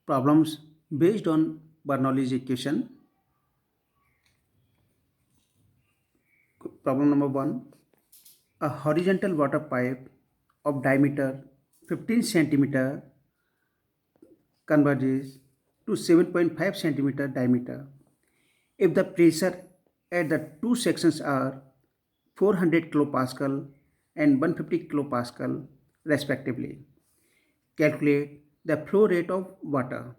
Problems based on Bernoulli's equation. Problem number 1. A horizontal water pipe of diameter 15 centimeter converges to 7.5 centimeter diameter. If the pressure at the two sections are 400 kilopascal and 150 kilopascal respectively, calculate the flow rate of water.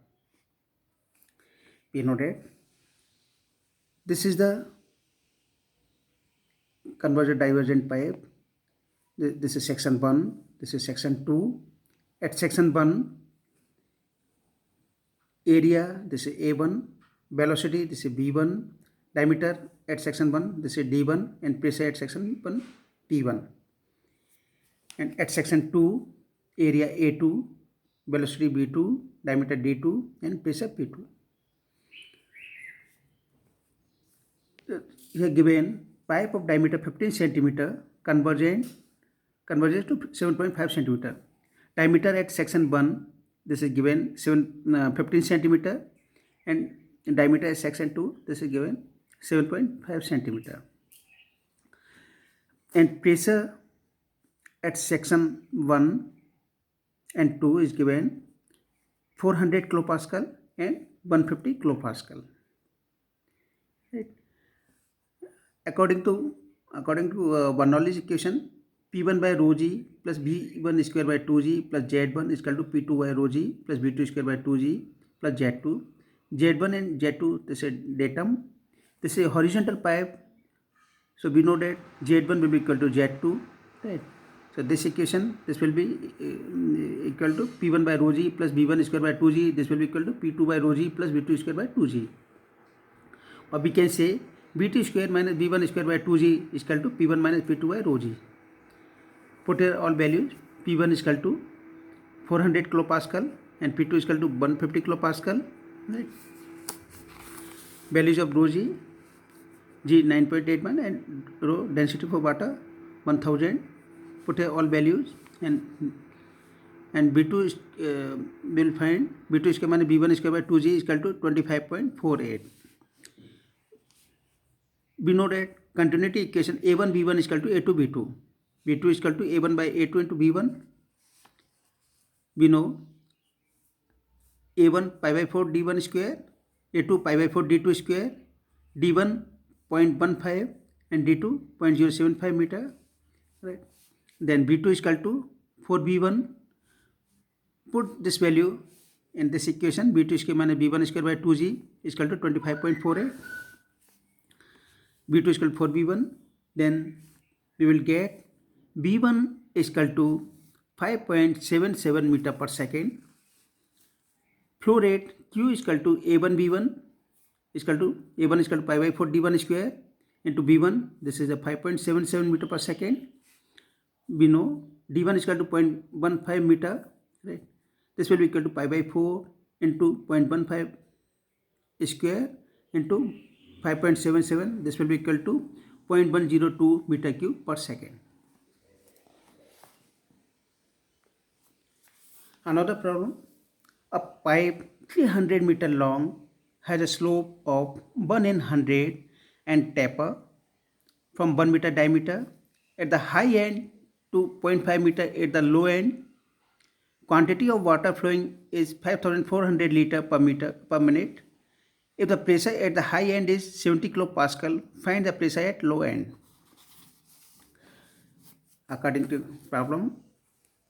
We know that this is the convergent divergent pipe. This is section 1, this is section 2. At section 1, area, this is A1, velocity, this is V1, diameter at section 1, this is D1, and pressure at section 1, P1. And at section 2, area A2, velocity V2, diameter D2, and pressure P2. Here given pipe of diameter 15 centimeter converges to 7.5 centimeter. Diameter at section 1, this is given 15 centimeter, and diameter at section 2, this is given 7.5 centimeter. And pressure at section 1 and 2 is given 400 kilopascal and 150 kilopascal. Right? According to Bernoulli's equation, P1 by rho g plus V1 square by 2g plus Z1 is equal to P2 by rho g plus V2 square by 2g plus Z2. Z1 and Z2, this is datum. This is a horizontal pipe. So we know that Z1 will be equal to Z2. Right? So this equation, this will be equal to P1 by rho g plus V1 square by 2g. This will be equal to P2 by rho g plus V2 square by 2g. Or we can say V2 square minus V1 square by 2g is equal to P1 minus P2 by rho g. Put here all values. P1 is equal to 400 kilopascal and P2 is equal to 150 kilopascal. Right? Values of rho g, 9.81, and rho density for water 1000. Put here all values, and V2 is, we will find V2 square minus V1 square by 2g is equal to 25.48. We know that continuity equation A1 V1 is equal to A2 V2. V2 is equal to A1 by A2 into V1. We know A1 pi by 4 D1 square, A2 pi by 4 D2 square, D1 0.15 and D2 0.075 meter. Right? Then V2 is equal to 4 V1. Put this value in this equation. V2 square minus V1 square by 2g is equal to 25.48. V2 is equal to 4 V1. Then we will get V1 is equal to 5.77 meter per second. Flow rate Q is equal to A1 V1 is equal to A1 is equal to pi by 4 D1 square into V1. This is a 5.77 meter per second. We know D1 is equal to 0.15 meter. Right? This will be equal to pi by 4 into 0.15 square into 5.77. This will be equal to 0.102 meter cube per second. Another problem, a pipe 300 meter long has a slope of 1 in 100 and taper from 1 meter diameter at the high end to 0.5 meter at the low end. Quantity of water flowing is 5400 liter per minute. If the pressure at the high end is 70 kilopascal, find the pressure at low end. According to problem,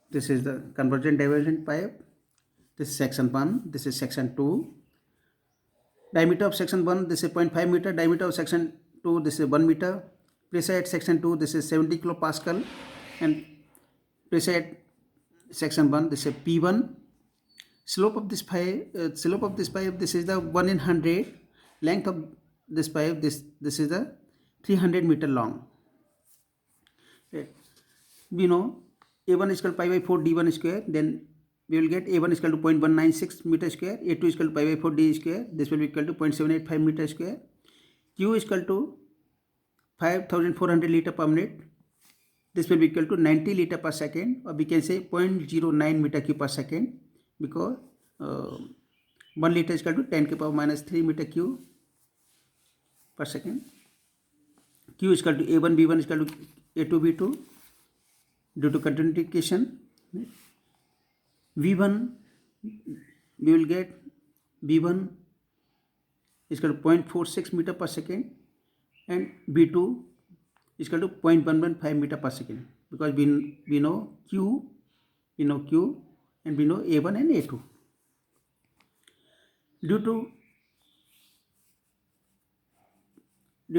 this is the convergent divergent pipe. This is section 1, this is section 2. Diameter of section 1, this is 0.5 meter. Diameter of section 2, this is 1 meter. Pressure at section 2, this is 70 kilopascal. And pressure at section 1, this is P1. Slope of this pipe, this is the 1 in 100. Length of this pipe, this is the 300 meter long. Right. We know A1 is equal to pi by 4 D1 square. Then we will get A1 is equal to 0.196 meter square. A2 is equal to pi by 4 D square. This will be equal to 0.785 meter square. Q is equal to 5400 liter per minute. This will be equal to 90 liter per second, or we can say 0.09 meter cube per second, because 1 liter is equal to 10 to the power minus 3 meter cube per second. Q is equal to A1 B1 is equal to A2 B2 due to continuity equation. V1 we will get V1 is equal to 0.46 meter per second and V2 is equal to 0.115 meter per second, because we know Q and we know A1 and A2. Due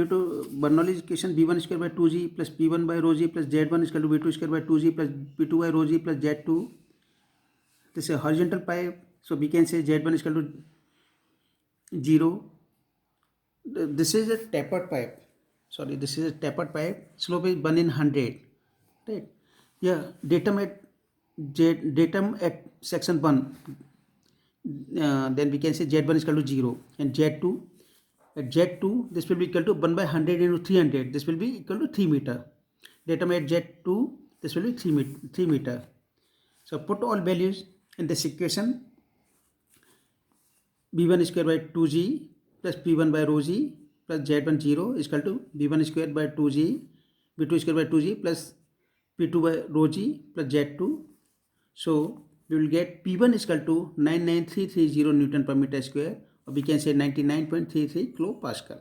to Bernoulli's equation, V1 square by 2g plus P1 by rho g plus Z1 is equal to V2 square by 2g plus P2 by rho g plus Z2. This is a horizontal pipe, so we can say Z1 is equal to 0. This is a tapered pipe. This is a tapered pipe. Slope is 1 in 100. Right? Yeah. Datum at section 1. Then we can say Z1 is equal to 0, and Z2. At Z2, this will be equal to 1 by 100 into 300. This will be equal to 3 meter. Datum at Z2, this will be 3 meter. So put all values in this equation. V1 square by 2g plus P1 by rho g plus Z1 0 is equal to V1 square by 2g, V2 square by 2g plus P2 by rho g plus Z2. So we will get P1 is equal to 99330 Newton per meter square, or we can say 99.33 kilopascal.